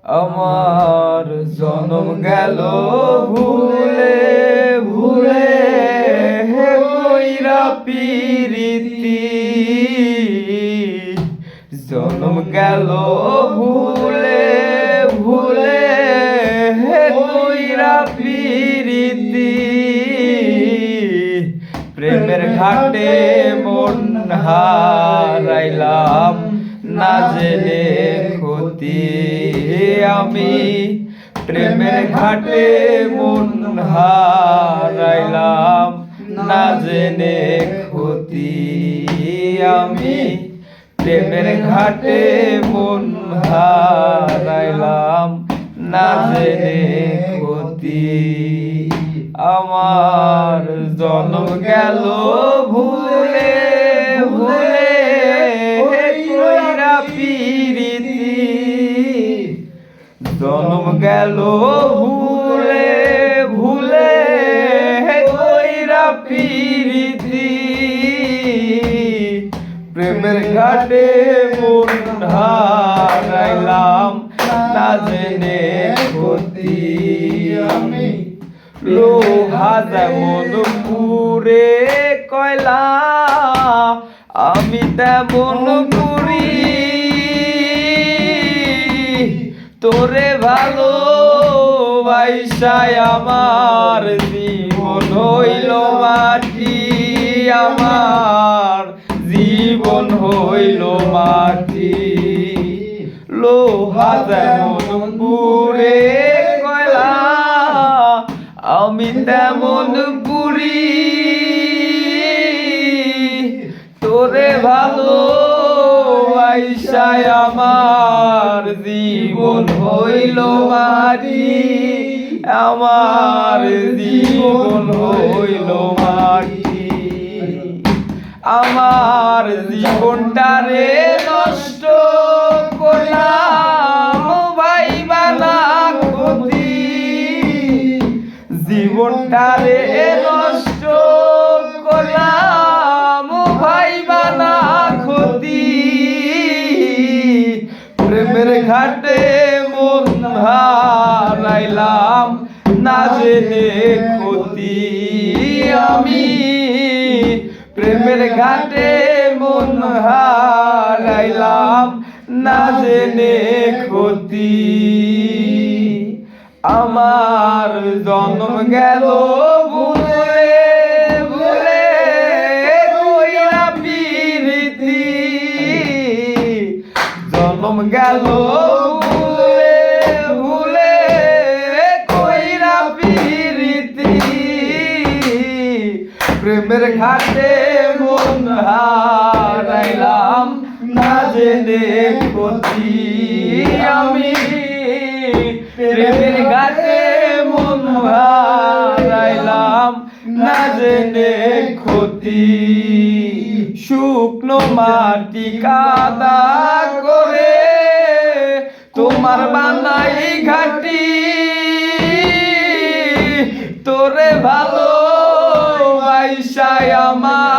আমার জনম গেল ভুলে ভুলে হে কইরা পিরিতি জনম গেল ভুলে ভুলে হে কইরা পিরিতি প্রেমের ঘাটে মন হারাইলাম না জেনে ক্ষতি আমি প্রেমের ঘাটে মন হারাইলাম না জেনে ক্ষতি আমি প্রেমের ঘাটে মন হারাইলাম না জেনে ক্ষতি আমার জনম গেল ভুলে ভুলে কইরা পিরিতি জনম গেল ভুলে ভুলে কইরা পিরিতি প্রেমের ঘাটে মন হারাইলাম না জেনে ক্ষতি আমি লোহা যেমন পুরে কয়লা আমি তেমন পুরি তোরে ভালোবাসায় আমার জীবন হইল মাটি আমার জীবন হইল মাটি লোহা যেমন পুরে কয়লা আমি তেমন পুরি তোরে ভালোবাসায় আমার জীবন হইল মাটি আমার জীবন হইল মাটি আমার জীবনটারে নষ্ট করলাম ভাইবা না ক্ষতি জীবনটারে নষ্ট করলাম ভাইবা না ক্ষতি প্রেমের ঘাটে মন হারাইলাম না জেনে ক্ষতি আমি প্রেমের ঘাটে মন হারাইলাম না জেনে ক্ষতি আমার জন্ম গেল ভুলে ভুলে কইরা পিরিতি জন্ম গেল ভুলে ভুলে কইরা পিরিতি প্রেমের ঘাটে মন হারাইলাম না জেনে ক্ষতি আমি প্রেমের ঘাটে মন হারাইলাম না জেনে ক্ষতি শুকনো মাটি কাদা করে তোমার বানাই ঘাটি তোরে ভালোবাসায় আমার